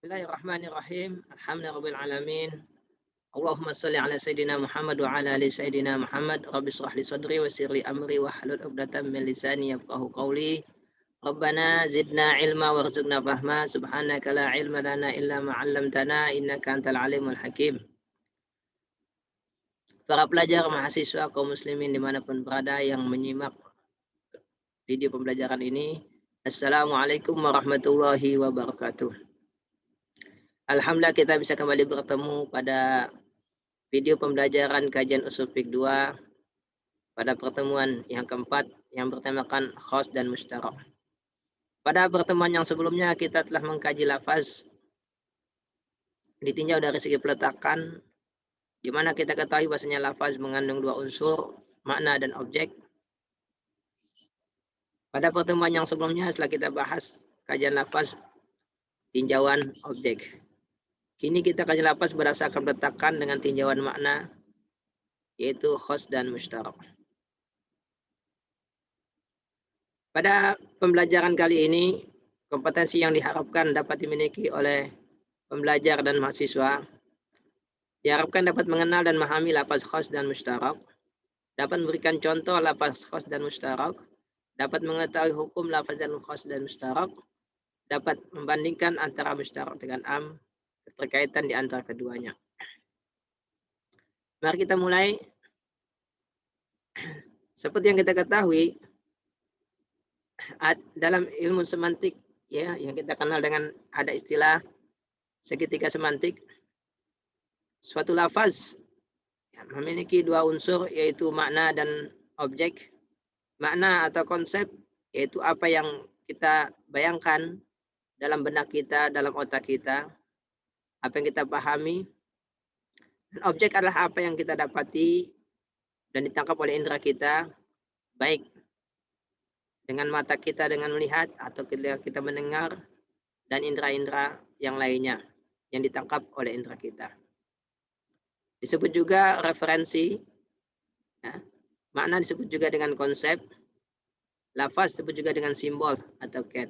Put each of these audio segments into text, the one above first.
Bismillahirrahmanirrahim. Alhamdulillahirabbil alamin. Allahumma shalli ala sayidina Muhammad wa ala ali sayidina Muhammad. Rabbi shrah li sadri wa yassir li amri wahlul 'uqdatam min lisani yafqahu qawli. Rabbana zidna ilma warzuqna fahma. Subhanaka la ilma lana illa ma 'allamtana innaka antal alimul hakim. Para pelajar, mahasiswa, kaum muslimin dimanapun berada yang menyimak video pembelajaran ini, Assalamualaikum warahmatullahi wabarakatuh. Alhamdulillah kita bisa kembali bertemu pada video pembelajaran kajian usul fiqh 2 pada pertemuan yang keempat yang bertemakan khas dan mustarak. Pada pertemuan yang sebelumnya kita telah mengkaji lafaz ditinjau dari segi peletakan, di mana kita ketahui bahasanya lafaz mengandung dua unsur, makna dan objek. Pada pertemuan yang sebelumnya setelah kita bahas kajian lafaz tinjauan objek. Kini kita kaji lafaz berdasarkan peletakan dengan tinjauan makna, yaitu khas dan mustarak. Pada pembelajaran kali ini, kompetensi yang diharapkan dapat dimiliki oleh pembelajar dan mahasiswa diharapkan dapat mengenal dan memahami lafaz khas dan mustarak, dapat memberikan contoh lafaz khas dan mustarak, dapat mengetahui hukum lafaz dan khas dan mustarak, dapat membandingkan antara mustarak dengan am, keterkaitan di antara keduanya. Mari kita mulai. Seperti yang kita ketahui, dalam ilmu semantik ya, yang kita kenal dengan ada istilah segitiga semantik. Suatu lafaz memiliki dua unsur, yaitu makna dan objek. Makna atau konsep yaitu apa yang kita bayangkan dalam benak kita, dalam otak kita, apa yang kita pahami. Dan objek adalah apa yang kita dapati dan ditangkap oleh indera kita, baik dengan mata kita dengan melihat atau kita mendengar, dan indera-indera yang lainnya yang ditangkap oleh indera kita. Disebut juga referensi, ya. Makna disebut juga dengan konsep, lafaz disebut juga dengan simbol atau ket.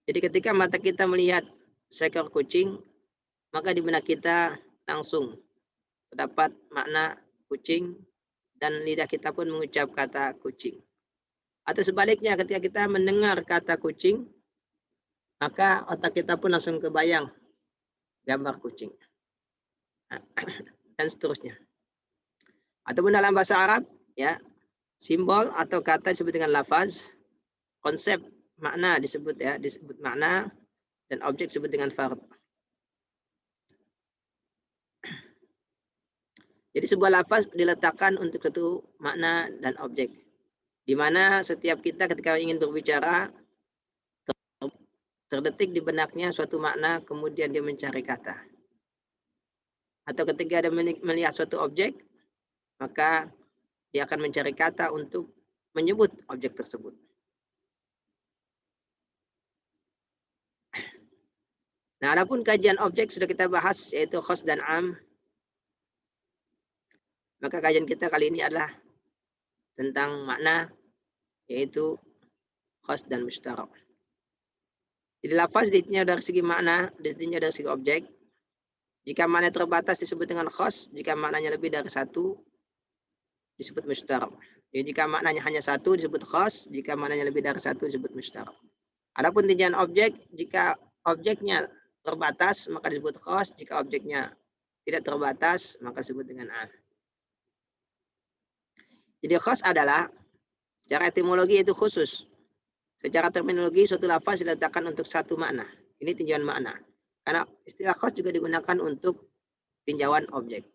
Jadi ketika mata kita melihat seekor kucing, maka di benak kita langsung terdapat makna kucing dan lidah kita pun mengucap kata kucing. Atau sebaliknya, ketika kita mendengar kata kucing, maka otak kita pun langsung kebayang gambar kucing. Dan seterusnya. Ataupun dalam bahasa Arab, ya, simbol atau kata disebut dengan lafaz, konsep makna disebut makna, dan objek disebut dengan fard. Jadi sebuah lafaz diletakkan untuk satu makna dan objek, di mana setiap kita ketika ingin berbicara terdetik di benaknya suatu makna, kemudian dia mencari kata. Atau ketika dia melihat suatu objek, maka dia akan mencari kata untuk menyebut objek tersebut. Nah, adapun kajian objek sudah kita bahas, yaitu khas dan am. Maka kajian kita kali ini adalah tentang makna, yaitu khas dan mustarak. Jadi lafaz ditinjau dari segi makna, ditinjau dari segi objek. Jika makna terbatas disebut dengan khas, jika maknanya lebih dari satu disebut mustarak. Jadi jika maknanya hanya satu disebut khas, jika maknanya lebih dari satu disebut mustarak. Adapun tinjauan objek, jika objeknya terbatas maka disebut khas, jika objeknya tidak terbatas maka disebut dengan am. Jadi khas adalah secara etimologi itu khusus. Secara terminologi suatu lafaz diletakkan untuk satu makna. Ini tinjauan makna. Karena istilah khas juga digunakan untuk tinjauan objek.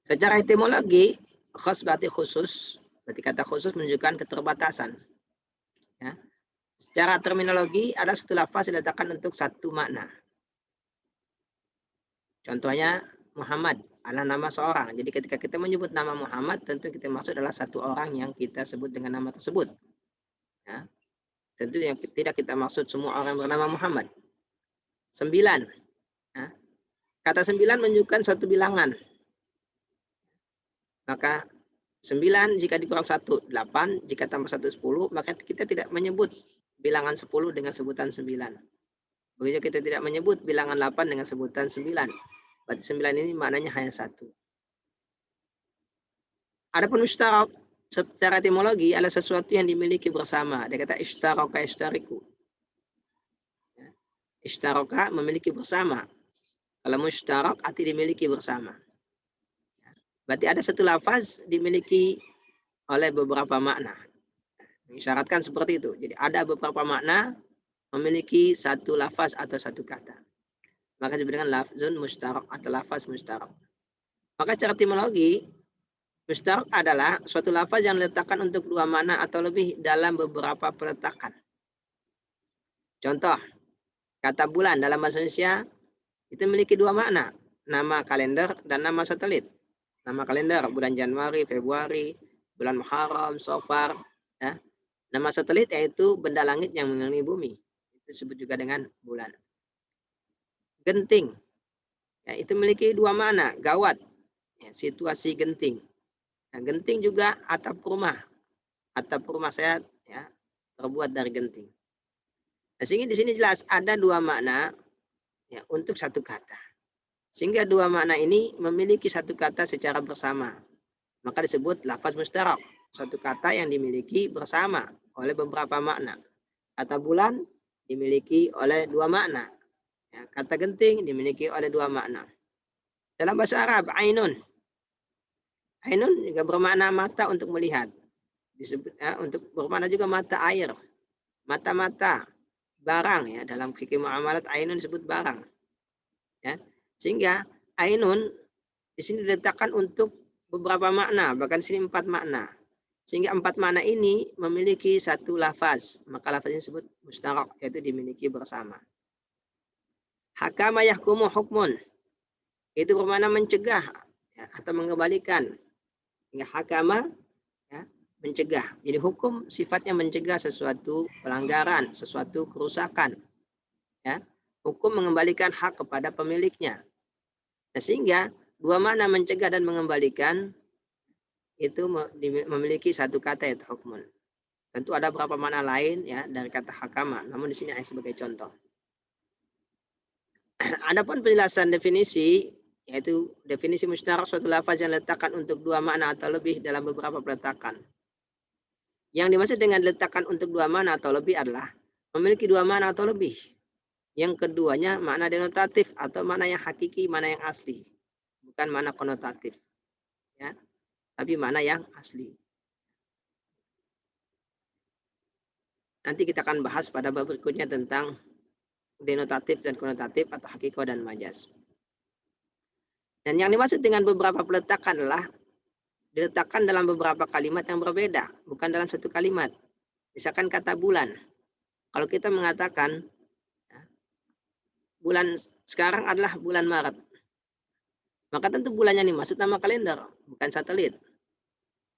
Secara etimologi, khas berarti khusus. Berarti kata khusus menunjukkan keterbatasan. Ya. Secara terminologi, ada suatu lafaz diletakkan untuk satu makna. Contohnya, Muhammad adalah nama seorang. Jadi ketika kita menyebut nama Muhammad, tentu kita maksud adalah satu orang yang kita sebut dengan nama tersebut. Ya. Tentu yang tidak kita maksud semua orang bernama Muhammad. 9. Ya. Kata 9 menunjukkan suatu bilangan. Maka 9 jika dikurang 1, 8. Jika tambah 1, 10. Maka kita tidak menyebut bilangan 10 dengan sebutan 9. Begitu kita tidak menyebut bilangan 8 dengan sebutan 9. Berarti 9 ini maknanya hanya 1. Adapun musyarak secara etimologi adalah sesuatu yang dimiliki bersama. Dia kata ishtaraka ishtariku. Ishtaraka memiliki bersama. Kalau musyarak arti dimiliki bersama. Berarti ada satu lafaz dimiliki oleh beberapa makna. Disyaratkan seperti itu. Jadi ada beberapa makna memiliki satu lafaz atau satu kata. Maka disebut dengan lafzun musyarak atau lafaz musyarak. Maka secara etimologi musyarak adalah suatu lafaz yang diletakkan untuk dua makna atau lebih dalam beberapa peletakan. Contoh, kata bulan dalam bahasa Indonesia itu memiliki dua makna, nama kalender dan nama satelit. Nama kalender bulan Januari, Februari, bulan Muharram, Safar. Ya. Nama satelit yaitu benda langit yang mengelilingi bumi. Itu disebut juga dengan bulan. Genting, ya, itu memiliki dua makna, gawat, ya, situasi genting. Nah, genting juga atap rumah. Atap rumah saya ya, terbuat dari genting. Nah, sehingga di sini jelas ada dua makna ya, untuk satu kata. Sehingga dua makna ini memiliki satu kata secara bersama. Maka disebut lafaz musyarak. Satu kata yang dimiliki bersama oleh beberapa makna. Kata bulan dimiliki oleh dua makna. Ya, kata genting dimiliki oleh dua makna. Dalam bahasa Arab, ainun. Ainun juga bermakna mata untuk melihat. Disebut, ya, untuk bermakna juga mata air. Mata-mata. Barang. Ya, dalam fikih muamalat, ainun disebut barang. Ya. Sehingga ainun di sini diletakkan untuk beberapa makna, bahkan sini 4 makna. Sehingga 4 makna ini memiliki satu lafaz. Maka lafaz ini disebut musyarak, yaitu dimiliki bersama. Hakama yahkumu hukmun. Itu bermakna mencegah ya, atau mengembalikan. Hingga hakama ya, mencegah. Jadi hukum sifatnya mencegah sesuatu pelanggaran, sesuatu kerusakan. Ya. Hukum mengembalikan hak kepada pemiliknya. Nah, sehingga dua makna mencegah dan mengembalikan itu memiliki satu kata yaitu hukmun. Tentu ada beberapa makna lain ya dari kata hakama, namun di sini hanya sebagai contoh. Adapun penjelasan definisi yaitu definisi musyarak suatu lafaz yang diletakkan untuk dua makna atau lebih dalam beberapa peletakan. Yang dimaksud dengan diletakkan untuk dua makna atau lebih adalah memiliki dua makna atau lebih. Yang keduanya makna denotatif atau makna yang hakiki, makna yang asli. Bukan makna konotatif. Ya. Tapi makna yang asli. Nanti kita akan bahas pada bab berikutnya tentang denotatif dan konotatif atau hakiko dan majaz. Dan yang dimaksud dengan beberapa peletakan adalah diletakkan dalam beberapa kalimat yang berbeda, bukan dalam satu kalimat. Misalkan kata bulan. Kalau kita mengatakan bulan sekarang adalah bulan Maret, maka tentu bulannya dimaksud nama kalender, bukan satelit.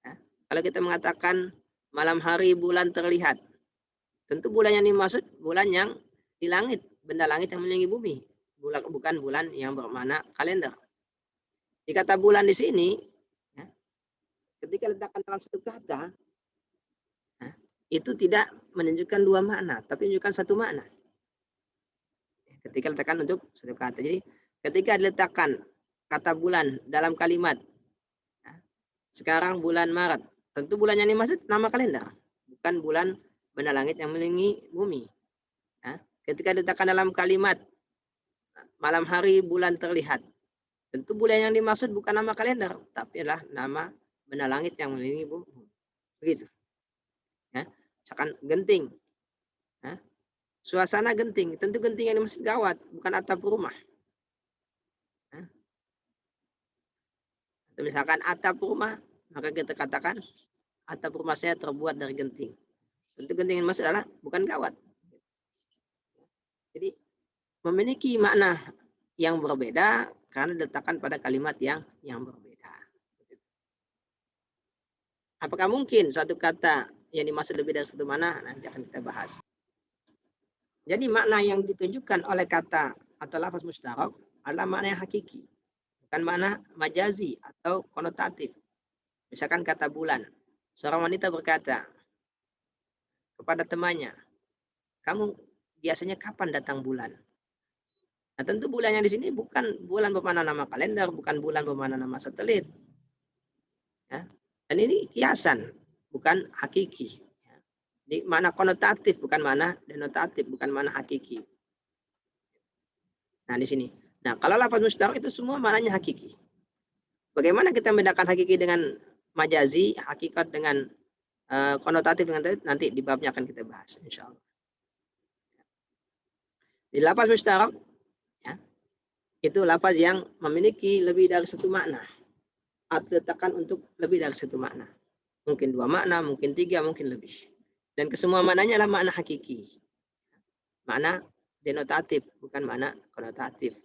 Ya. Kalau kita mengatakan malam hari bulan terlihat, tentu bulan yang dimaksud bulan yang di langit, benda langit yang mengelilingi bumi, bukan bulan yang bermakna kalender. Di kata bulan di sini, ya, ketika letakkan dalam satu kata, ya, itu tidak menunjukkan dua makna, tapi menunjukkan satu makna. Ketika letakkan untuk satu kata. Jadi ketika diletakkan kata bulan dalam kalimat, ya, sekarang bulan Maret, tentu bulan yang dimaksud nama kalender, bukan bulan benda langit yang mengelilingi bumi. Ya. Ketika diletakkan dalam kalimat malam hari bulan terlihat, tentu bulan yang dimaksud bukan nama kalender, tapi adalah nama benda langit yang mengelilingi bumi. Begitu. Ya. Misalkan genting. Ya. Suasana genting, tentu genting yang dimaksud gawat, bukan atap rumah. Ya. Atau misalkan atap rumah, maka kita katakan atap rumah saya terbuat dari genting. Tentu genting yang dimaksud adalah bukan gawat. Jadi memiliki makna yang berbeda karena diletakkan pada kalimat yang berbeda. Apakah mungkin satu kata yang dimaksud lebih dari satu makna? Nanti akan kita bahas. Jadi makna yang ditunjukkan oleh kata atau lafaz musyarak adalah makna yang hakiki, bukan makna majazi atau konotatif. Misalkan kata bulan. Seorang wanita berkata kepada temannya, kamu biasanya kapan datang bulan? Nah, tentu bulan yang di sini bukan bulan bermakna nama kalender, bukan bulan bermakna nama satelit. Ya. Dan ini kiasan, bukan hakiki. Ya. Ini mana konotatif, bukan mana denotatif, bukan mana hakiki. Nah, di sini. Nah, kalau lafaz mustarak itu semua maknanya hakiki. Bagaimana kita membedakan hakiki dengan majazi, hakikat dengan konotatif dengan nanti di babnya akan kita bahas, insya Allah. Di lafaz mustarak, ya, itu lafaz yang memiliki lebih dari satu makna. Atau letakkan untuk lebih dari satu makna. Mungkin 2 makna, mungkin 3, mungkin lebih. Dan kesemua maknanya adalah makna hakiki. Makna denotatif, bukan makna konotatif.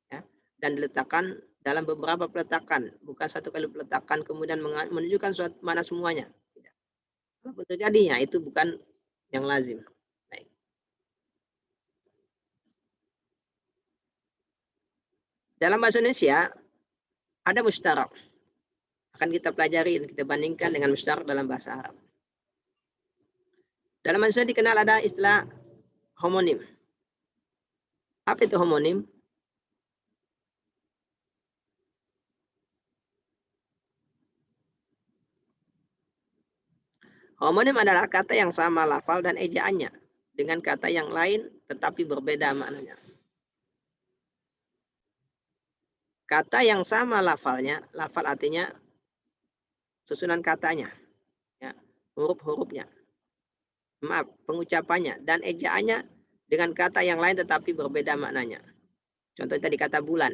Ya. Dan diletakkan dalam beberapa peletakan, bukan satu kali peletakan kemudian menunjukkan suatu makna semuanya. Tidak. Kalau terjadi, ya itu bukan yang lazim. Baik. Dalam bahasa Indonesia ada mustarak. Akan kita pelajari dan kita bandingkan dengan mustarak dalam bahasa Arab. Dalam bahasa dikenal ada istilah homonim. Apa itu homonim? Homonim adalah kata yang sama lafal dan ejaannya dengan kata yang lain tetapi berbeda maknanya. Kata yang sama lafalnya, lafal artinya susunan katanya, ya, huruf-hurufnya, maaf, pengucapannya, dan ejaannya dengan kata yang lain tetapi berbeda maknanya. Contoh tadi kata bulan.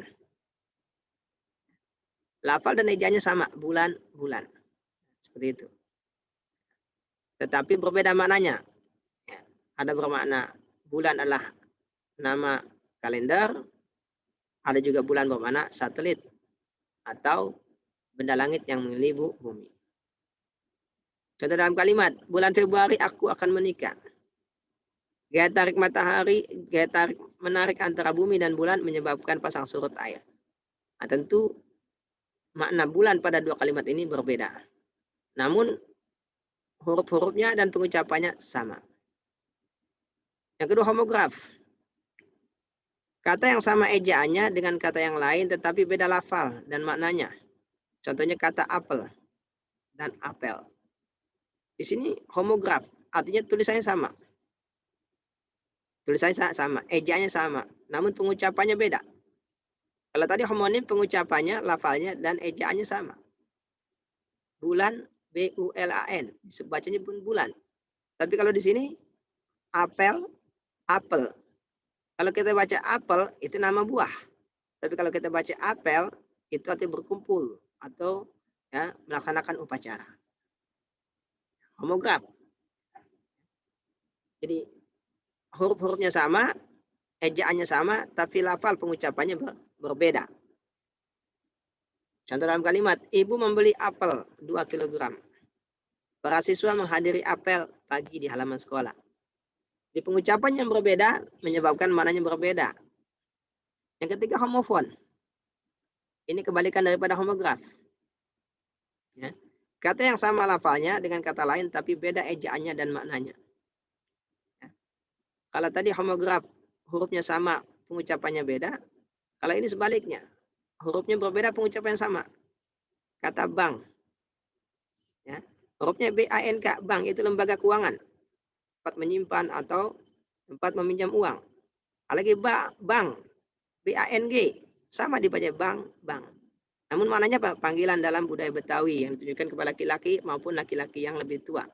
Lafal dan ejaannya sama, bulan, bulan. Seperti itu. Tetapi berbeda maknanya. Ya, ada bermakna bulan adalah nama kalender, ada juga bulan bermakna satelit atau benda langit yang mengelilingi bumi. Contoh dalam kalimat, bulan Februari aku akan menikah. Gaya tarik matahari, gaya tarik menarik antara bumi dan bulan menyebabkan pasang surut air. Nah, tentu makna bulan pada 2 kalimat ini berbeda. Namun huruf-hurufnya dan pengucapannya sama. Yang kedua, homograf. Kata yang sama ejaannya dengan kata yang lain tetapi beda lafal dan maknanya. Contohnya kata apel dan apel. Di sini homograf, artinya tulisannya sama. Tulisannya sama, ejaannya sama, namun pengucapannya beda. Kalau tadi homonim pengucapannya, lafalnya dan ejaannya sama. Bulan, B-U-L-A-N, sebacanya pun bulan. Tapi kalau di sini apel, apel. Kalau kita baca apel itu nama buah. Tapi kalau kita baca apel itu artinya berkumpul atau ya melaksanakan upacara. Homograf. Jadi huruf-hurufnya sama, ejaannya sama, tapi lafal pengucapannya berbeda. Contoh dalam kalimat, ibu membeli apel 2 kg. Para siswa menghadiri apel pagi di halaman sekolah. Di pengucapan yang berbeda menyebabkan maknanya berbeda. Yang ketiga, homofon. Ini kebalikan daripada homograf. Ya. Kata yang sama lafalnya dengan kata lain tapi beda ejaannya dan maknanya. Ya. Kalau tadi homograf hurufnya sama, pengucapannya beda. Kalau ini sebaliknya, hurufnya berbeda, pengucapannya sama. Kata bank. Ya. Hurufnya B-A-N-K, bank itu lembaga keuangan. Tempat menyimpan atau tempat meminjam uang. Apalagi bank, B-A-N-G, sama dibaca bank, bank. Namun maknanya apa? Panggilan dalam budaya Betawi yang ditujukan kepada laki-laki maupun laki-laki yang lebih tua.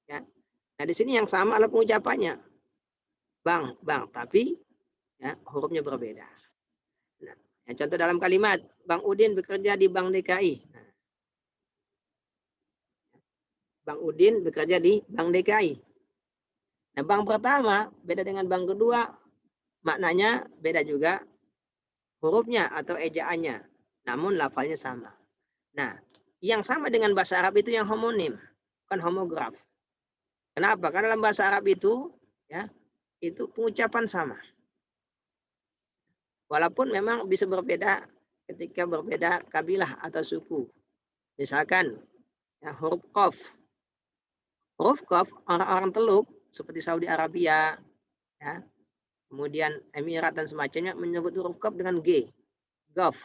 Ya. Nah di sini yang sama adalah pengucapannya. Bank, bank, tapi ya, hurufnya berbeda. Nah, yang contoh dalam kalimat, Bang Udin bekerja di Bank DKI. Nah, Bang Udin bekerja di Bank DKI. Nah, bank pertama beda dengan bank kedua, maknanya beda juga hurufnya atau ejaannya, namun lafalnya sama. Nah, yang sama dengan bahasa Arab itu yang homonim, bukan homograf. Kenapa? Karena dalam bahasa Arab itu, ya, itu pengucapan sama. Walaupun memang bisa berbeda ketika berbeda kabilah atau suku. Misalkan ya, huruf qaf. Huruf qaf orang-orang Teluk seperti Saudi Arabia, ya, kemudian Emirat dan semacamnya menyebut huruf qaf dengan G, Gaf,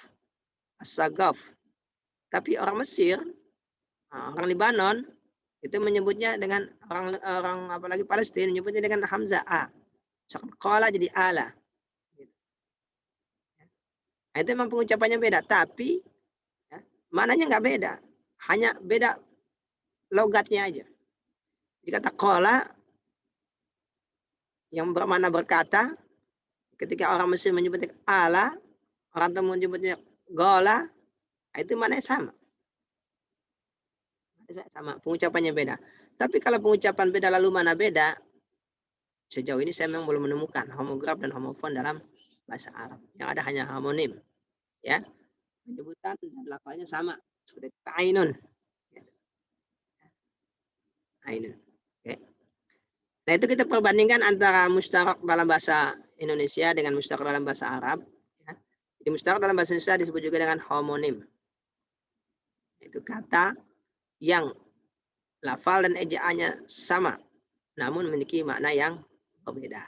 as-Sagaf. Tapi orang Mesir, orang Libanon itu menyebutnya dengan orang apalagi Palestina menyebutnya dengan hamzah a. Qala jadi ala. Nah, itu memang pengucapannya beda, tapi ya, maknanya nggak beda, hanya beda logatnya aja. Jadi kata qala yang bermakna berkata, ketika orang Mesir menyebutnya ala, orang Temu menyebutnya gola, itu maknanya sama. Sama, pengucapannya beda. Tapi kalau pengucapan beda lalu mana beda, sejauh ini saya memang belum menemukan homograf dan homofon dalam bahasa Arab. Yang ada hanya homonim, ya, penyebutan dan lafalnya sama seperti ainun. Ainun. Oke. Nah, itu kita perbandingkan antara mustarak dalam bahasa Indonesia dengan mustarak dalam bahasa Arab. Ya. Jadi mustarak dalam bahasa Indonesia disebut juga dengan homonim. Itu kata yang lafal dan ejaannya sama, namun memiliki makna yang berbeda.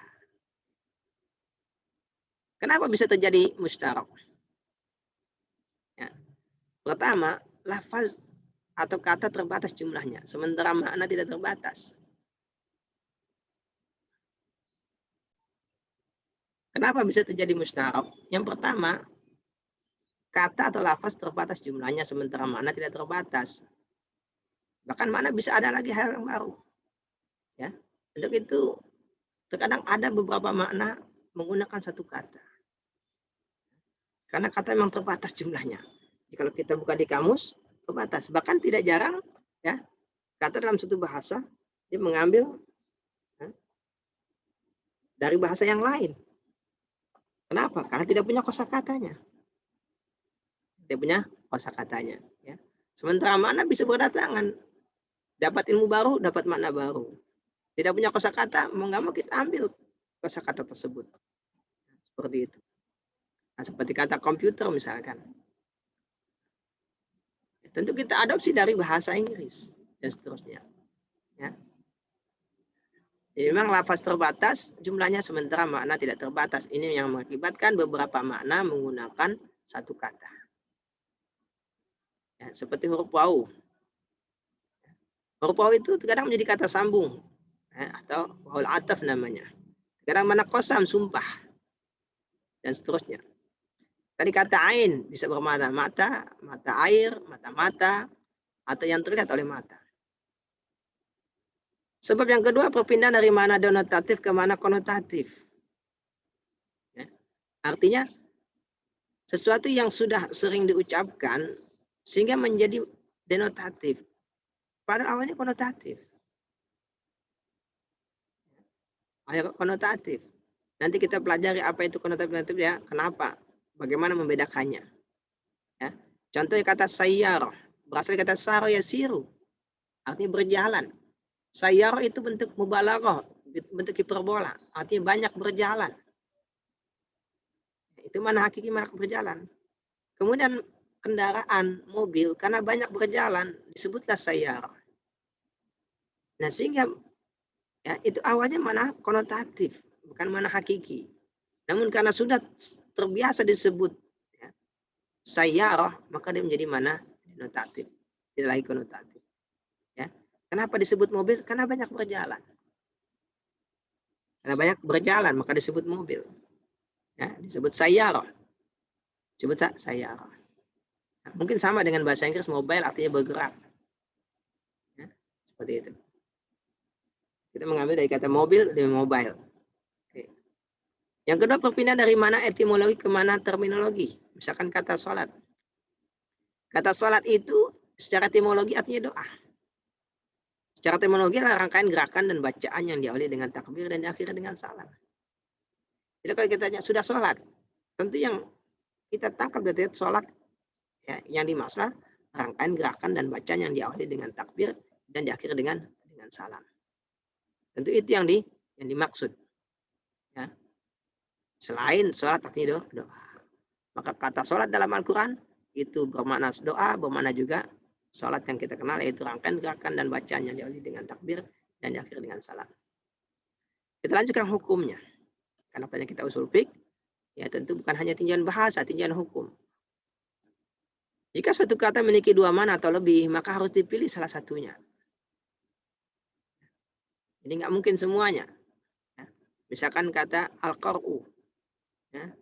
Kenapa bisa terjadi mustarak? Ya. Pertama, lafaz atau kata terbatas jumlahnya, sementara makna tidak terbatas. Kenapa bisa terjadi mustarak? Yang pertama, kata atau lafaz terbatas jumlahnya, sementara makna tidak terbatas. Bahkan makna bisa ada lagi hal yang baru. Ya. Untuk itu, terkadang ada beberapa makna menggunakan satu kata. Karena kata memang terbatas jumlahnya. Jadi kalau kita buka di kamus, terbatas. Bahkan tidak jarang, ya, kata dalam satu bahasa dia mengambil ya, dari bahasa yang lain. Kenapa? Karena tidak punya kosakatanya. Tidak punya kosakatanya. Ya. Sementara makna bisa berdatangan. Dapat ilmu baru, dapat makna baru. Tidak punya kosakata, mau nggak mau kita ambil kosakata tersebut. Seperti itu. Nah, seperti kata komputer misalkan. Tentu kita adopsi dari bahasa Inggris dan seterusnya. Ya. Jadi memang lafaz terbatas jumlahnya sementara makna tidak terbatas. Ini yang mengakibatkan beberapa makna menggunakan satu kata. Ya, seperti huruf waw. Huruf waw itu terkadang menjadi kata sambung ya, atau wawul ataf namanya. Terkadang mana kosam, sumpah dan seterusnya. Tadi kata ain bisa bermakna mata, mata air, mata-mata, atau yang terlihat oleh mata. Sebab yang kedua, perpindahan dari mana denotatif ke mana konotatif. Ya. Artinya, sesuatu yang sudah sering diucapkan, sehingga menjadi denotatif. Padahal awalnya konotatif. Konotatif. Nanti kita pelajari apa itu konotatif ya, kenapa, bagaimana membedakannya. Ya. Contohnya kata sayyar, berasal dari kata saro ya siru, artinya berjalan. Sayyar itu bentuk mubalaghah, bentuk hiperbola, artinya banyak berjalan. Itu mana hakiki mana berjalan. Kemudian kendaraan, mobil, karena banyak berjalan, disebutlah sayyar. Nah sehingga ya, itu awalnya mana konotatif, bukan mana hakiki. Namun karena sudah terbiasa disebut ya, sayyarah, maka dia menjadi mana denotatif, tidak lagi konotatif. Ya. Kenapa disebut mobil? Karena banyak berjalan. Karena banyak berjalan, maka disebut mobil. Ya, disebut sayyarah. Disebut sayyarah. Nah, mungkin sama dengan bahasa Inggris mobile artinya bergerak. Ya, seperti itu. Kita mengambil dari kata mobil dari mobile. Oke. Yang kedua, perpindahan dari mana etimologi ke mana terminologi. Misalkan kata sholat. Kata sholat itu secara etimologi artinya doa. Secara etimologi adalah rangkaian gerakan dan bacaan yang diawali dengan takbir dan diakhiri dengan salam. Jadi kalau kita tanya sudah sholat, tentu yang kita tangkap dari sholat ya, yang dimaksud rangkaian gerakan dan bacaan yang diawali dengan takbir dan diakhiri dengan salam. Tentu itu yang dimaksud. Ya. Selain sholat artinya doa. Maka kata sholat dalam Al-Quran itu bermakna doa, bermakna juga Salat yang kita kenal yaitu rangkaian gerakan dan bacaan yang diawali dengan takbir dan diakhiri dengan salam. Kita lanjutkan hukumnya. Karena banyak kita usul fiqh, ya tentu bukan hanya tinjauan bahasa, tinjauan hukum. Jika suatu kata memiliki dua makna atau lebih, maka harus dipilih salah satunya. Jadi nggak mungkin semuanya. Ya. Misalkan kata al-qar'u, ya.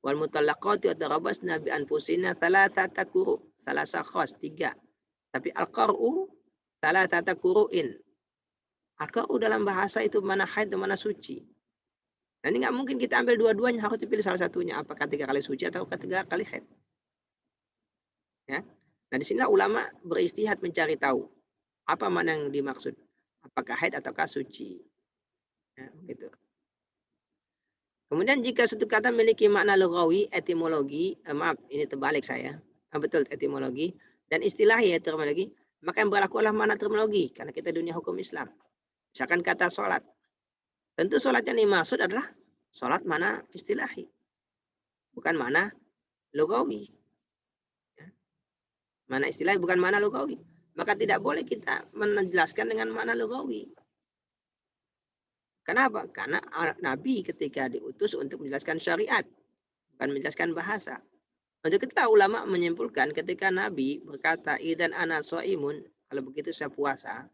Wal mutallaqatu yatarabasna bi anfusina thalathata quru, salasa khas, 3. Tapi al-qar'u thalathata quru'in. Al-qar'u dalam bahasa itu mana haid dan mana suci. Nah, ini nggak mungkin kita ambil dua-duanya, harus dipilih salah satunya. Apakah 3 kali suci atau 3 kali haid. Ya. Nah, di sinilah ulama beristihad mencari tahu apa mana yang dimaksud. Apakah haid ataukah suci. Ya, begitu. Kemudian jika satu kata memiliki makna lughawi, etimologi, maaf, ini terbalik saya. Betul, etimologi. Dan istilahi etimologi, maka yang berlaku adalah makna terminologi. Karena kita dunia hukum Islam. Misalkan kata sholat. Tentu sholat yang dimaksud adalah sholat mana istilahi. Bukan mana lughawi. Ya. Mana istilahi bukan mana lughawi. Maka tidak boleh kita menjelaskan dengan makna lughawi. Kenapa? Karena Nabi ketika diutus untuk menjelaskan syariat, bukan menjelaskan bahasa. Untuk kita ulama menyimpulkan ketika Nabi berkata, "Idzan ana shaimun," kalau begitu saya puasa.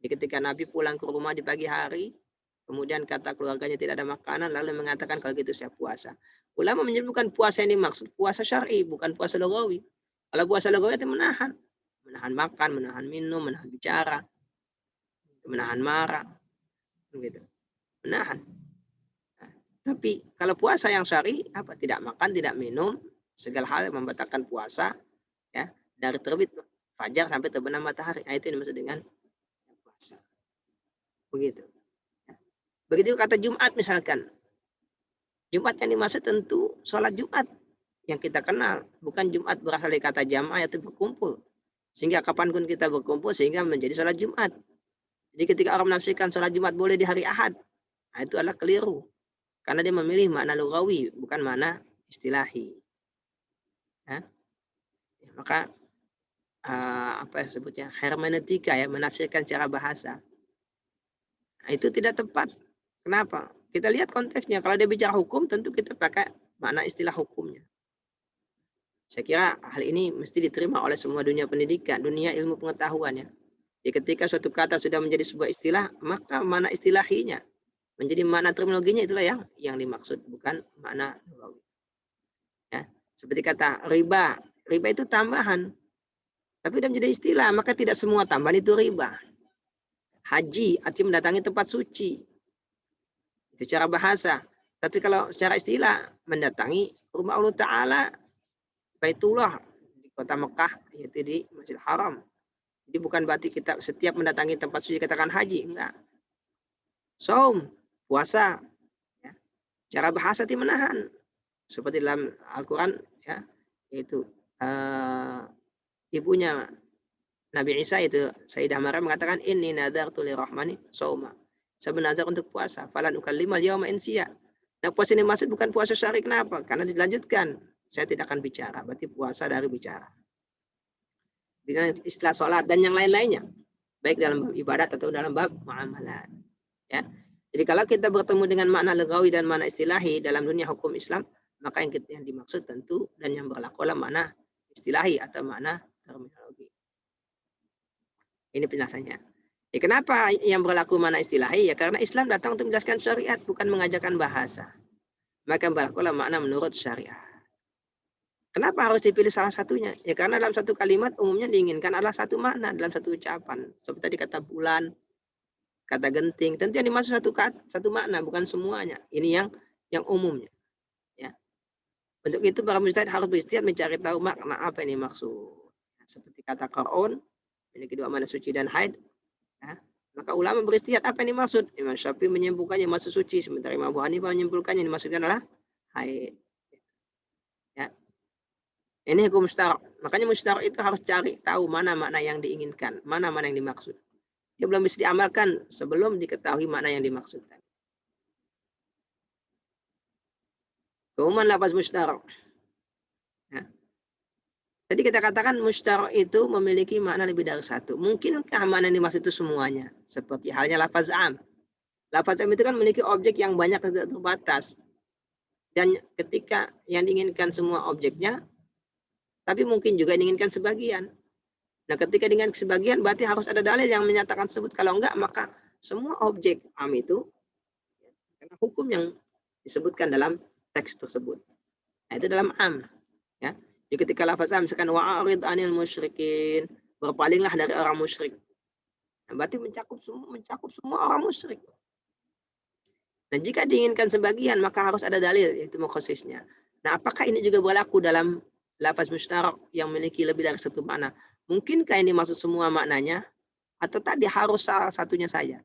Jadi ketika Nabi pulang ke rumah di pagi hari, kemudian kata keluarganya tidak ada makanan, lalu mengatakan kalau gitu saya puasa. Ulama menyimpulkan puasa yang dimaksud puasa syar'i, bukan puasa lughawi. Kalau puasa lughawi itu menahan makan, menahan minum, menahan bicara, menahan marah. Gitu. Menahan. Nah, tapi kalau puasa yang syar'i apa? Tidak makan, tidak minum, segala hal yang membatalkan puasa, ya, dari terbit fajar sampai terbenam matahari. Nah, itu yang dimaksud dengan puasa. Begitu. Begitu kata Jumat misalkan. Jumat yang dimaksud tentu sholat Jumat yang kita kenal, bukan Jumat berasal dari kata jamaah yaitu berkumpul. Sehingga kapanpun kita berkumpul sehingga menjadi sholat Jumat. Jadi ketika orang menafsirkan sholat Jumat boleh di hari Ahad, nah, itu adalah keliru. Karena dia memilih makna lughawi, bukan makna istilahi. Ya. Maka apa yang sebutnya hermeneutika, ya, menafsirkan secara bahasa. Nah, itu tidak tepat. Kenapa? Kita lihat konteksnya. Kalau dia bicara hukum, tentu kita pakai makna istilah hukumnya. Saya kira hal ini mesti diterima oleh semua dunia pendidikan, dunia ilmu pengetahuan, ya. Jadi ketika suatu kata sudah menjadi sebuah istilah, maka makna istilahinya menjadi makna terminologinya itulah yang dimaksud, bukan makna lughawi. Ya, seperti kata riba. Riba itu tambahan. Tapi sudah menjadi istilah, maka tidak semua tambahan itu riba. Haji artinya mendatangi tempat suci. Itu cara bahasa. Tapi kalau secara istilah, mendatangi rumah Allah Ta'ala, Baitullah, di kota Mekah, yaitu di Masjidil Haram. Jadi bukan berarti kita setiap mendatangi tempat suci katakan haji, enggak. Saum, puasa. Ya. Cara bahasa itu menahan. Seperti dalam Al-Quran, ya, yaitu ibunya Nabi Isa itu Sayyidah Maryam mengatakan inni nadartu lirahmani sauma. Saya bernazar untuk puasa. Falan ukallimal yauma insiya. Nah, puasa ini maksud bukan puasa syar'i, kenapa? Karena dilanjutkan. Saya tidak akan bicara, berarti puasa dari bicara. Dengan istilah sholat dan yang lain-lainnya. Baik dalam bab ibadat atau dalam bab muamalat. Ya. Jadi kalau kita bertemu dengan makna lughawi dan makna istilahi dalam dunia hukum Islam, maka yang dimaksud tentu dan yang berlaku adalah makna istilahi atau makna terminologi. Ini penjelasannya. Ya, kenapa yang berlaku makna istilahi? Ya karena Islam datang untuk menjelaskan syariat, bukan mengajarkan bahasa. Maka yang berlaku adalah makna menurut syariat. Kenapa harus dipilih salah satunya? Ya karena dalam satu kalimat umumnya diinginkan adalah satu makna dalam satu ucapan. Seperti tadi kata bulan, kata genting. Tentu yang dimaksud satu makna, bukan semuanya. Ini yang umumnya. Ya. Untuk itu para mujtahid harus beristihad mencari tahu makna apa yang dimaksud. Seperti kata Qur'an, memiliki dua makna suci dan haid. Ya. Maka ulama beristihad apa yang dimaksud. Imam Syafi'i menyimpulkannya maksud suci, sementara Imam Abu Hanifah menyimpulkannya yang dimaksudkan adalah haid. Ya. Ini hukum mustarak. Makanya mustarak itu harus cari tahu mana makna yang diinginkan, mana yang dimaksud. Dia belum bisa diamalkan sebelum diketahui makna yang dimaksudkan. Keumuman lafaz mustarak. Ya. Tadi kita katakan mustarak itu memiliki makna lebih dari satu. Mungkinkah makna yang dimaksud itu semuanya? Seperti halnya lafaz am. Lafaz am itu kan memiliki objek yang banyak dan tidak terbatas. Dan ketika yang diinginkan semua objeknya, tapi mungkin juga diinginkan sebagian. Nah, ketika dengan sebagian berarti harus ada dalil yang menyatakan tersebut. Kalau enggak, maka semua objek am itu karena hukum yang disebutkan dalam teks tersebut. Nah, itu dalam am. Ya. Jadi ketika lafaz am misalkan wa'arid anil musyrikin, berpalinglah dari orang musyrik. Nah, berarti mencakup semua orang musyrik. Nah, jika diinginkan sebagian maka harus ada dalil yaitu mukhasisnya. Nah, apakah ini juga berlaku dalam lafaz mustarak yang memiliki lebih dari satu makna? Mungkinkah ini maksud semua maknanya atau tadi harus salah satunya saja?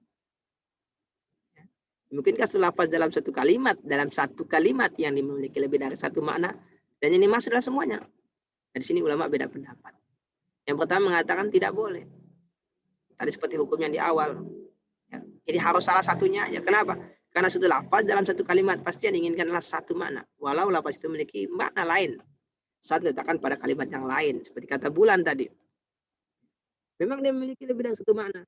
Mungkinkah lafaz dalam satu kalimat yang memiliki lebih dari satu makna dan ini maksudlah semuanya? Nah, di sini ulama beda pendapat. Yang pertama mengatakan tidak boleh. Tadi seperti hukum yang di awal. Ya. Jadi harus salah satunya aja. Kenapa? Karena suatu lafaz dalam satu kalimat pasti yang diinginkanlah satu makna. Walau lafaz itu memiliki makna lain saat diletakkan pada kalimat yang lain. Seperti kata bulan tadi. Memang dia memiliki lebih dari satu makna.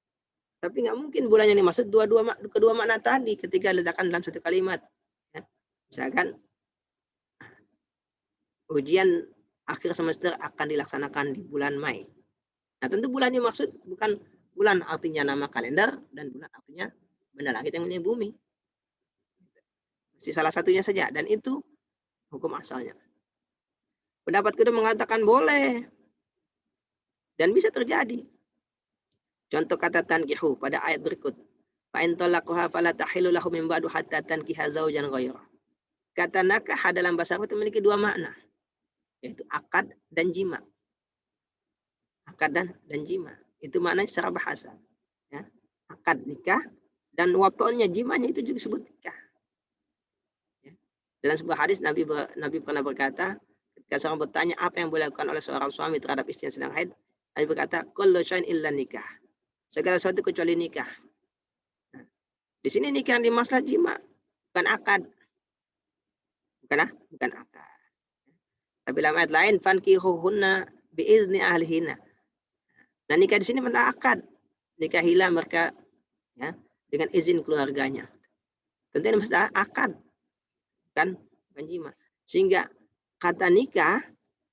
Tapi nggak mungkin bulan yang dimaksud kedua makna tadi ketika diletakkan dalam satu kalimat. Ya. Misalkan ujian akhir semester akan dilaksanakan di bulan Mei. Nah, tentu bulan yang maksud bukan bulan artinya nama kalender dan bulan artinya benda langit yang menyelimuti bumi. Mesti salah satunya saja dan itu hukum asalnya. Pendapat kedua mengatakan boleh dan bisa terjadi. Contoh kata tankihu pada ayat berikut. Fa in talaqaha fala tahillu lahu min ba'du hatta tankiha zaujan ghairah. Kata nakah dalam bahasa Arab itu memiliki dua makna, yaitu akad dan jima. Akad dan jima. Itu maknanya secara bahasa. Ya. Akad nikah dan watonnya jimanya itu juga disebut nikah. Ya. Dalam sebuah hadis Nabi pernah berkata, ketika seorang bertanya apa yang boleh dilakukan oleh seorang suami terhadap istri yang sedang haid, Nabi berkata, kullu syai'in illa nikah. Segala sesuatu kecuali nikah. Nah, di sini nikah yang dimaksud jima, bukan akad. Bukan akad. Tapi dalam ayat lain, fankihuhunna biizni ahlihinna. Nah, nikah di sini adalah akad. Nikahilah mereka ya, dengan izin keluarganya. Tentu ini maksudnya akad. Bukan jima. Sehingga kata nikah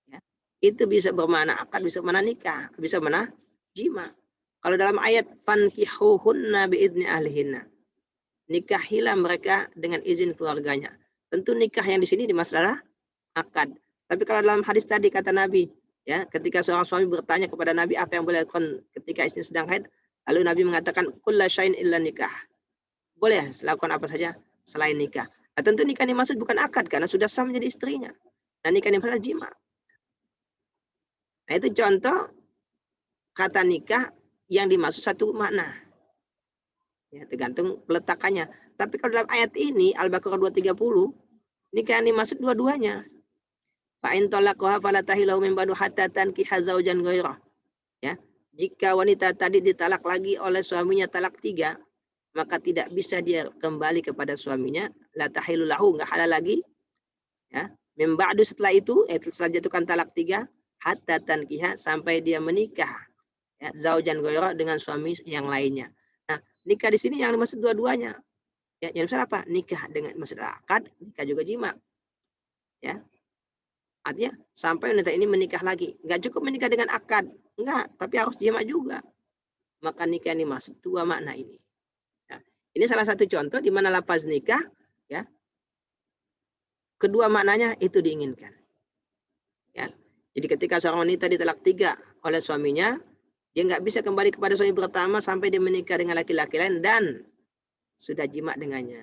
ya, itu bisa bermakna akad, bisa bermakna nikah, bisa bermakna jima. Kalau dalam ayat fankihuhunna biizni ahlihinna. Nikahilah mereka dengan izin keluarganya. Tentu nikah yang di sini dimaksud adalah akad. Tapi kalau dalam hadis tadi kata Nabi, ya, ketika seorang suami bertanya kepada Nabi apa yang boleh dilakukan ketika istri sedang haid, lalu Nabi mengatakan kullu syai'in illa nikah. Boleh lakukan apa saja selain nikah. Nah, tentu nikah ini maksud bukan akad karena sudah sah menjadi istrinya. Nah, nikah ini adalah jima. Nah, itu contoh kata nikah yang dimaksud satu makna. Ya, tergantung peletakannya. Tapi kalau dalam ayat ini Al-Baqarah 230, nikah yang dimaksud dua-duanya. Fa in talaqaha fala tahilu min ba'du hatta tankiha zaujan ghairah. Ya. Jika wanita tadi ditalak lagi oleh suaminya talak 3, maka tidak bisa dia kembali kepada suaminya, la tahilu lahu, enggak halal lagi. Ya. Min ba'du setelah itu, setelah jatuhkan talak 3, hatta tankiha sampai dia menikah. Ya, zaujan ghairah dengan suami yang lainnya. Nah, nikah di sini yang dimaksud dua-duanya. Ya, yang maksud apa? Nikah dengan maksud akad, nikah juga jima. Ya. Artinya sampai wanita ini menikah lagi. Enggak cukup menikah dengan akad. Enggak, tapi harus jima juga. Maka nikah ini masuk dua makna ini. Ya. Ini salah satu contoh di mana lafaz nikah, ya, kedua maknanya itu diinginkan. Ya. Jadi ketika seorang wanita ditalak 3 oleh suaminya, dia nggak bisa kembali kepada suami pertama sampai dia menikah dengan laki-laki lain dan sudah jima dengannya.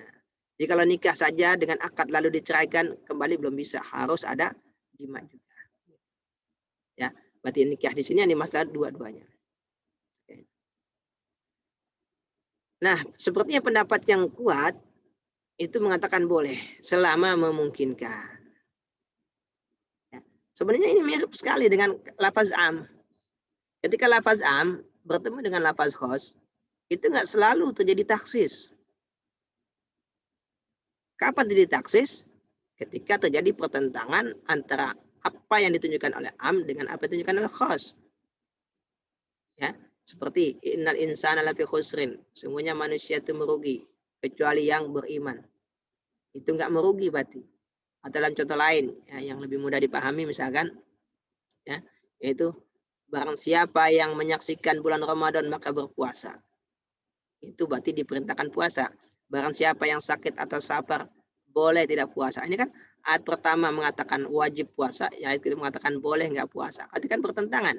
Jadi kalau nikah saja dengan akad lalu diceraikan kembali belum bisa, harus ada jima juga. Ya, berarti nikah di sini yang dimaksud dua-duanya. Nah, sepertinya pendapat yang kuat itu mengatakan boleh selama memungkinkan. Ya. Sebenarnya ini mirip sekali dengan lafaz am. Ketika lafaz am bertemu dengan lafaz khos, itu nggak selalu terjadi taksis. Kapan terjadi taksis? Ketika terjadi pertentangan antara apa yang ditunjukkan oleh am dengan apa yang ditunjukkan oleh khas. Ya, seperti innal insana lafi khusrin, sungguhnya manusia itu merugi kecuali yang beriman. Itu enggak merugi berarti. Atau dalam contoh lain ya, yang lebih mudah dipahami misalkan ya, yaitu barang siapa yang menyaksikan bulan Ramadan maka berpuasa. Itu berarti diperintahkan puasa. Barang siapa yang sakit atau sabar boleh tidak puasa. Ini kan ayat pertama mengatakan wajib puasa, ayat kedua mengatakan boleh nggak puasa. Berarti kan bertentangan.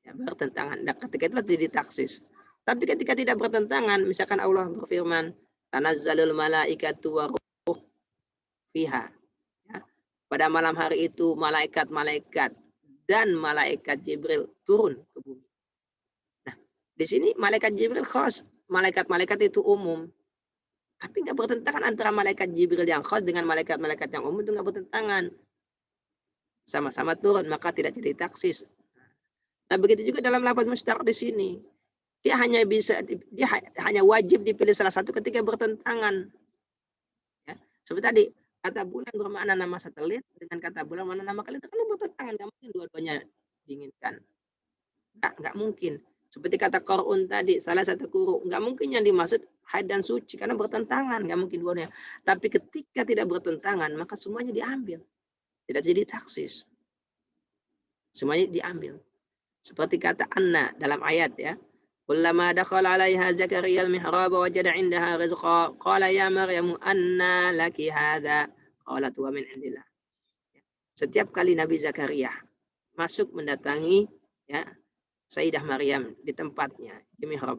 Ya, bertentangan. Nah, ketika itu tidak taksis. Tapi ketika tidak bertentangan, misalkan Allah berfirman, tanazzalul malaikatu wa ruh fiha. Ya. Pada malam hari itu malaikat-malaikat dan malaikat Jibril turun ke bumi. Nah, di sini malaikat Jibril khas, malaikat-malaikat itu umum. Tapi nggak bertentangan antara malaikat Jibril yang khas dengan malaikat-malaikat yang umum, itu nggak bertentangan. Sama-sama turun, maka tidak jadi taksis. Nah, begitu juga dalam lafaz mustaq di sini. Dia hanya wajib dipilih salah satu ketika bertentangan. Ya. Seperti tadi, kata bulan bermakna nama satelit dengan kata bulan bermakna nama kali itu kan bertentangan, nggak mungkin dua-duanya diinginkan. Nggak mungkin. Seperti kata Qur'an tadi, salah satu guru, nggak mungkin yang dimaksud haid dan suci karena bertentangan, nggak mungkin dua-duanya. Tapi ketika tidak bertentangan, maka semuanya diambil. Tidak jadi taksis. Semuanya diambil. Seperti kata Anna dalam ayat ya. Kullama dakhala 'alaiha Zakaria al-mihrab wajada 'indaha rizqa qala ya Maryam anna laki hadza qalat wa min 'indillah. Setiap kali Nabi Zakaria masuk mendatangi ya Sayyidah Maryam di tempatnya di mihrab,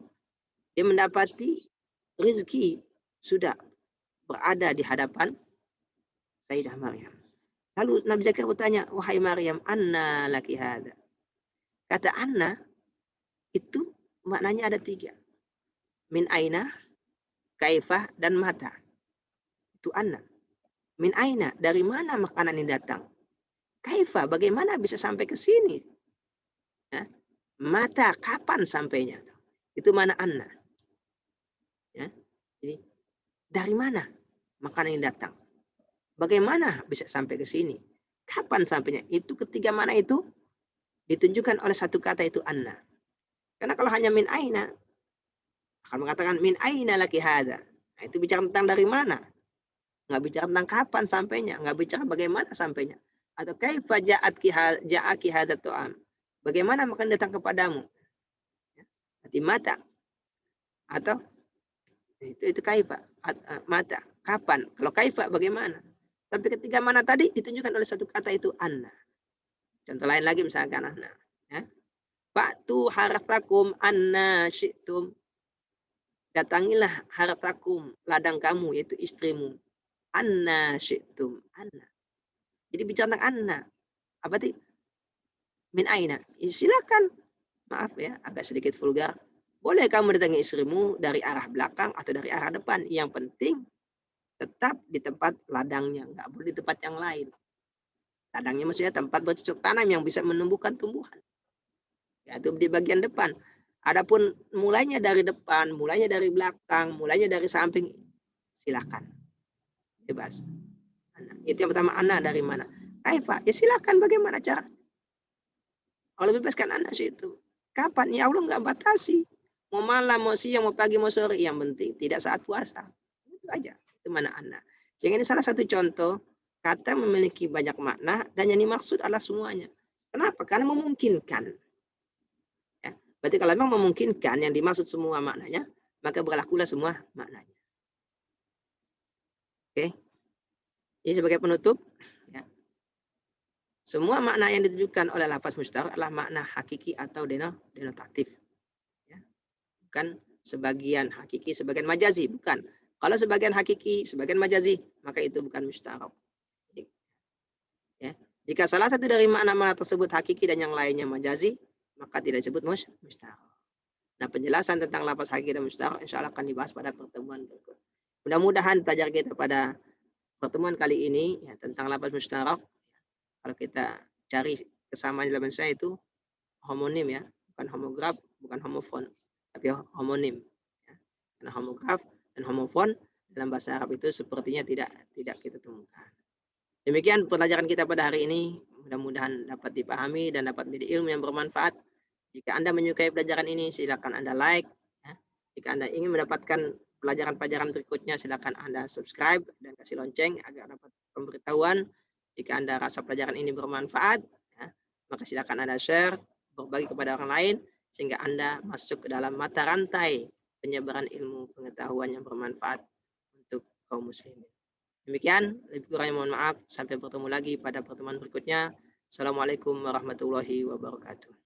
dia mendapati rezeki sudah berada di hadapan Sayyidah Maryam. Lalu Nabi Zakaria bertanya, wahai Maryam, anna laki hadza. Kata anna itu maknanya ada 3. Min aina, kaifah, dan mata. Itu anna. Min aina, dari mana makanan ini datang? Kaifah, bagaimana bisa sampai ke sini? Ya. Mata, kapan sampainya? Itu mana anna. Ya. Jadi, dari mana makanan ini datang? Bagaimana bisa sampai ke sini? Kapan sampainya? Itu ketiga mana itu ditunjukkan oleh satu kata itu anna. Karena kalau hanya min aina, akan mengatakan min aina laki hadza. Nah, itu bicara tentang dari mana. Nggak bicara tentang kapan sampainya, nggak bicara bagaimana sampainya. Atau kaifa ja'aki hadza tu'am. Bagaimana makan datang kepadamu? Berarti mata. Atau itu kaifa, mata. Kapan? Kalau kaifa bagaimana? Tapi ketika mana tadi ditunjukkan oleh satu kata itu anna. Contoh lain lagi misalkan anna. Ya. Fa'tu harthakum anna syi'tum. Datangilah hartakum, ladang kamu, yaitu istrimu. Anna syi'tum. Anna. Jadi bicara tentang anna. Apa itu? Min aina. Ya, silakan. Maaf ya, agak sedikit vulgar. Boleh kamu datangi istrimu dari arah belakang atau dari arah depan. Yang penting tetap di tempat ladangnya. Nggak boleh di tempat yang lain. Ladangnya maksudnya tempat bercocok tanam yang bisa menumbuhkan tumbuhan. Yaitu di bagian depan. Adapun mulainya dari depan, mulainya dari belakang, mulainya dari samping, silakan. Bebas. Itu yang pertama, anak dari mana? Kaifa? Ya silakan bagaimana cara? Kalau bebaskan anak itu. Kapan? Ya Allah nggak batasi. Mau malam, mau siang, mau pagi, mau sore. Yang penting tidak saat puasa. Itu aja. Itu mana anak. Sehingga ini salah satu contoh. Kata memiliki banyak makna dan yang dimaksud adalah semuanya. Kenapa? Karena memungkinkan. Berarti kalau memang memungkinkan yang dimaksud semua maknanya, maka berlakulah semua maknanya. Oke. Ini sebagai penutup. Ya. Semua makna yang ditujukan oleh lafaz musta'ar adalah makna hakiki atau denotatif. Ya. Bukan sebagian hakiki, sebagian majazi. Bukan. Kalau sebagian hakiki, sebagian majazi, maka itu bukan musta'ar. Ya. Jika salah satu dari makna-makna tersebut hakiki dan yang lainnya majazi, maka tidak disebut musta'ar. Nah, penjelasan tentang lafaz hakiki dan musta'ar insya Allah akan dibahas pada pertemuan berikut. Mudah-mudahan pelajaran kita pada pertemuan kali ini ya, tentang lafaz musta'ar, kalau kita cari kesamaan dalam bahasa itu homonim ya, bukan homograf, bukan homofon, tapi homonim. Ya. Karena homograf dan homofon dalam bahasa Arab itu sepertinya tidak kita temukan. Demikian pelajaran kita pada hari ini. Mudah-mudahan dapat dipahami dan dapat menjadi ilmu yang bermanfaat. Jika Anda menyukai pelajaran ini, silakan Anda like. Ya. Jika Anda ingin mendapatkan pelajaran-pelajaran berikutnya, silakan Anda subscribe dan kasih lonceng agar dapat pemberitahuan. Jika Anda rasa pelajaran ini bermanfaat, ya, maka silakan Anda share, berbagi kepada orang lain, sehingga Anda masuk ke dalam mata rantai penyebaran ilmu pengetahuan yang bermanfaat untuk kaum muslimin. Demikian, lebih kurangnya mohon maaf. Sampai bertemu lagi pada pertemuan berikutnya. Assalamualaikum warahmatullahi wabarakatuh.